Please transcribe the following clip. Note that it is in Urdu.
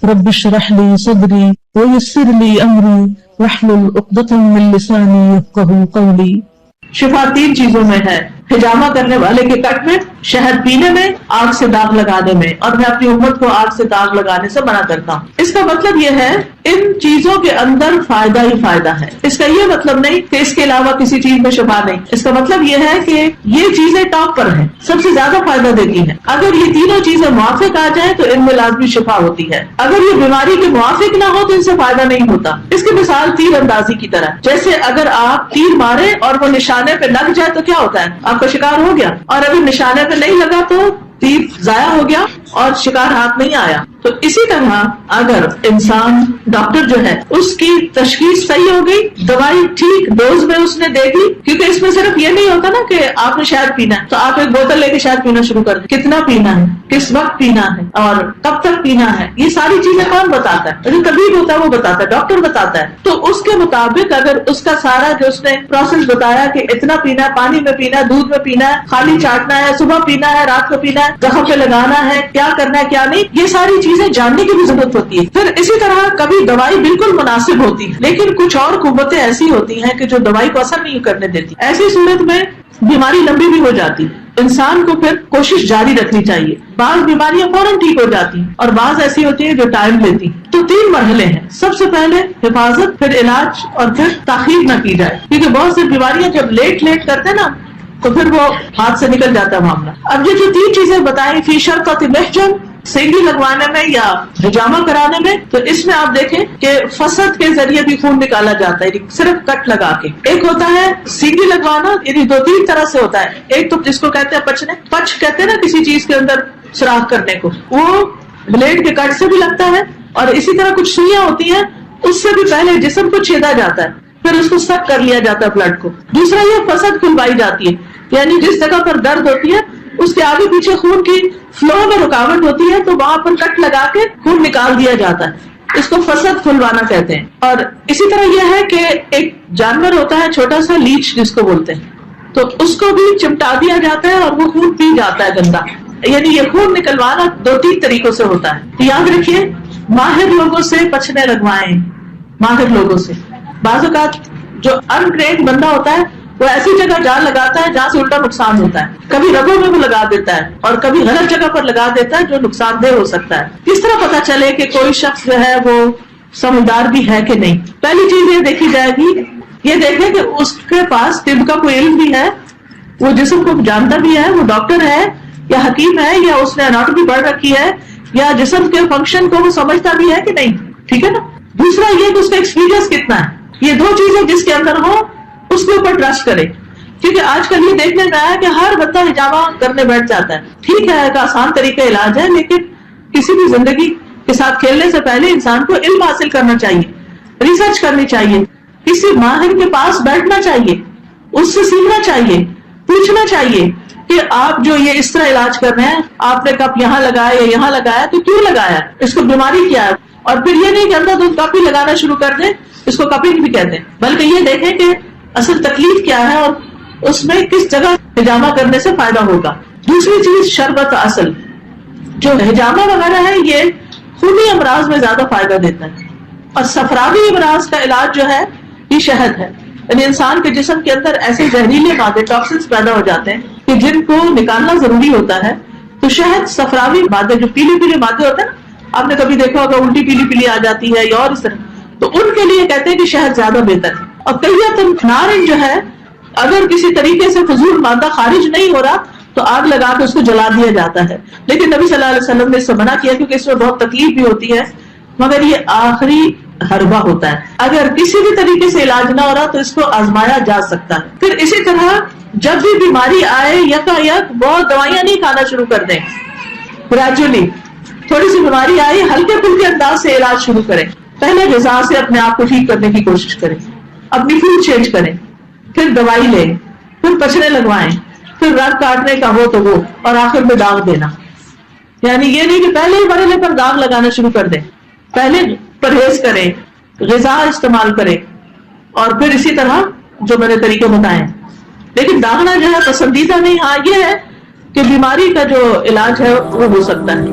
رب اشرح لي صدري ويسر لي امري واحلل عقدة من لساني يفقهوا قولي۔ شفا تین چیزوں میں ہے، حجامہ کرنے والے کے کٹ میں، شہد پینے میں، آگ سے داغ لگانے میں، اور میں اپنی امت کو آگ سے داغ لگانے سے منع کرتا ہوں۔ اس کا مطلب یہ ہے ان چیزوں کے اندر فائدہ ہی فائدہ ہے، اس کا یہ مطلب نہیں کہ اس کے علاوہ کسی چیز میں شفا نہیں۔ اس کا مطلب یہ ہے کہ یہ چیزیں ٹاپ پر ہیں، سب سے زیادہ فائدہ دیتی ہیں۔ اگر یہ تینوں چیزیں موافق آ جائیں تو ان میں لازمی شفا ہوتی ہے۔ اگر یہ بیماری کے موافق نہ ہو تو ان سے فائدہ نہیں ہوتا۔ اس کی مثال تیر اندازی کی طرح، جیسے اگر آپ تیر مارے اور وہ نشانے پہ لگ جائے تو کیا ہوتا ہے؟ آپ کا شکار ہو گیا، اور اگر نشانے پہ نہیں لگا تو تیر ضائع ہو گیا اور شکار ہاتھ نہیں آیا۔ تو اسی طرح اگر انسان ڈاکٹر جو ہے اس کی تشخیص صحیح ہو گئی، دوائی ٹھیک ڈوز میں اس نے دے دی، کیونکہ اس میں صرف یہ نہیں ہوتا نا کہ آپ نے شہد پینا ہے تو آپ ایک بوتل لے کے شہد پینا شروع کر دیں۔ کتنا پینا ہے، کس وقت پینا ہے، اور کب تک پینا ہے، یہ ساری چیزیں کون بتاتا ہے؟ جو طبیب ہوتا ہے وہ بتاتا ہے، ڈاکٹر بتاتا ہے۔ تو اس کے مطابق اگر اس کا سارا جو اس نے پروسیس بتایا کہ اتنا پینا ہے، پانی میں پینا ہے، دودھ میں پینا ہے، خالی چاٹنا ہے، صبح پینا ہے، رات کو پینا ہے، زخم پہ لگانا ہے، کیا کرنا ہے کیا نہیں، یہ ساری چیزیں جاننے کی بھی ضرورت ہوتی ہے۔ پھر اسی طرح کبھی دوائی بالکل مناسب ہوتی ہے لیکن کچھ اور قوتیں ایسی ہوتی ہیں کہ جو دوائی کو اثر نہیں کرنے دیتی، ایسی صورت میں بیماری لمبی بھی ہو جاتی ہے۔ انسان کو پھر کوشش جاری رکھنی چاہیے۔ بعض بیماریاں فوراً ٹھیک ہو جاتی ہیں اور بعض ایسی ہوتی ہیں جو ٹائم لیتی ہیں۔ تو تین مرحلے ہیں، سب سے پہلے حفاظت، پھر علاج، اور پھر تاخیر نہ کی جائے، کیونکہ بہت سی بیماریاں جب لیٹ کرتے ہیں نا تو پھر وہ ہاتھ سے نکل جاتا ہے معاملہ۔ اب یہ جو تین چیزیں بتائیں، فی شرطۃ محجن، سینگی لگوانے میں یا حجامہ کرانے میں، تو اس میں آپ دیکھیں کہ فسد کے ذریعے بھی خون نکالا جاتا ہے، صرف کٹ لگا کے۔ ایک ہوتا ہے سینگی لگوانا، یعنی دو تین طرح سے ہوتا ہے۔ ایک تو جس کو کہتے ہیں پچنے، پچ کہتے ہیں نا کسی چیز کے اندر سوراخ کرنے کو، وہ بلیڈ کے کٹ سے بھی لگتا ہے، اور اسی طرح کچھ سوئیاں ہوتی ہیں اس سے بھی پہلے جسم کو چھیدا جاتا ہے، پھر اس کو سک کر لیا جاتا ہے بلڈ کو۔ دوسرا یہ فسد کھلوائی جاتی ہے، یعنی جس جگہ پر درد ہوتی ہے اس کے آگے پیچھے خون کی فلو میں رکاوٹ ہوتی ہے تو وہاں پر کٹ لگا کے خون نکال دیا جاتا ہے، اس کو فسد کھلوانا کہتے ہیں۔ اور اسی طرح یہ ہے کہ ایک جانور ہوتا ہے چھوٹا سا لیچ جس کو بولتے ہیں، تو اس کو بھی چمٹا دیا جاتا ہے اور وہ خون پی جاتا ہے گندا، یعنی یہ خون نکلوانا دو تین طریقوں سے ہوتا ہے۔ تو یاد رکھیے، ماہر لوگوں سے پچنے لگوائیں، ماہر لوگوں سے۔ بعض اوقات جو ان ٹرینڈ بندہ ہوتا ہے وہ ایسی جگہ جان لگاتا ہے جہاں سے الٹا نقصان ہوتا ہے، کبھی رگوں میں وہ لگا دیتا ہے اور کبھی غلط جگہ پر لگا دیتا ہے جو نقصان دہ ہو سکتا ہے۔ کس طرح پتا چلے کہ کوئی شخص جو ہے وہ سمجھدار بھی ہے کہ نہیں؟ پہلی چیز یہ دیکھی جائے گی، یہ دیکھیں کہ اس کے پاس طب کا کوئی علم بھی ہے، وہ جسم کو جانتا بھی ہے، وہ ڈاکٹر ہے یا حکیم ہے، یا اس نے اناٹومی پڑھ رکھی ہے، یا جسم کے فنکشن کو وہ سمجھتا بھی ہے کہ نہیں، ٹھیک ہے نا۔ دوسرا یہ کہ اس کا ایکسپیرینس کتنا ہے۔ یہ دو چیزیں جس کے اندر ہو اس کے اوپر ٹرسٹ کرے، کیونکہ آج کل یہ دیکھنے میں آیا کہ ہر بندہ حجامہ کرنے بیٹھ جاتا ہے۔ ٹھیک ہے، ایک آسان طریقہ علاج ہے، لیکن کسی بھی زندگی کے ساتھ کھیلنے سے پہلے انسان کو علم حاصل کرنا چاہیے، ریسرچ کرنی چاہیے، کسی ماہر کے پاس بیٹھنا چاہیے، اس سے سیکھنا چاہیے، پوچھنا چاہیے کہ آپ جو یہ اس طرح علاج کر رہے ہیں، آپ نے کب یہاں لگایا یا یہاں لگایا تو کیوں لگایا، اس کو بیماری کیا ہے۔ اور پھر یہ نہیں کہ اندر دودھ کاپی لگانا شروع کر دیں، اس کو کپنگ بھی کہتے ہیں، بلکہ یہ دیکھیں کہ اصل تکلیف کیا ہے اور اس میں کس جگہ حجامہ کرنے سے فائدہ ہوگا۔ دوسری چیز شربت اصل، جو حجامہ وغیرہ ہے یہ خونی امراض میں زیادہ فائدہ دیتا ہے، اور صفراوی امراض کا علاج جو ہے یہ شہد ہے۔ یعنی انسان کے جسم کے اندر ایسے زہریلے مادے ٹاکسنس پیدا ہو جاتے ہیں کہ جن کو نکالنا ضروری ہوتا ہے، تو شہد صفراوی مادے جو پیلے پیلے مادے ہوتے ہیں نا، آپ نے کبھی دیکھا ہوگا الٹی پیلی پیلی آ جاتی ہے یا اور اس طرح، تو ان کے لیے کہتے ہیں کہ شہد زیادہ بہتر ہے۔ اور کلیت نارن جو ہے، اگر کسی طریقے سے فضول مادہ خارج نہیں ہو رہا تو آگ لگا کے اس کو جلا دیا جاتا ہے، لیکن نبی صلی اللہ علیہ وسلم نے اس سے منع کیا کیونکہ اس میں بہت تکلیف بھی ہوتی ہے، مگر یہ آخری حربہ ہوتا ہے۔ اگر کسی بھی طریقے سے علاج نہ ہو رہا تو اس کو آزمایا جا سکتا ہے۔ پھر اسی طرح جب بھی بیماری آئے یکایک بہت دوائیاں نہیں کھانا شروع کر دیں، گریجولی تھوڑی سی بیماری آئی ہلکے پھلکے انداز سے علاج شروع کریں، پہلے غذا سے اپنے آپ کو ٹھیک کرنے کی کوشش کریں، اپنی فوڈ چینج کریں، پھر دوائی لیں، پھر پچنے لگوائیں، پھر رگ کاٹنے کا ہو تو وہ، اور آخر میں داغ دینا۔ یعنی یہ نہیں کہ پہلے ہی مرحلے پر داغ لگانا شروع کر دیں، پہلے پرہیز کریں، غذا استعمال کریں، اور پھر اسی طرح جو میں نے طریقے بتائے۔ لیکن داغنا جو ہے پسندیدہ نہیں، ہاں یہ ہے کہ بیماری کا جو علاج ہے وہ ہو سکتا ہے۔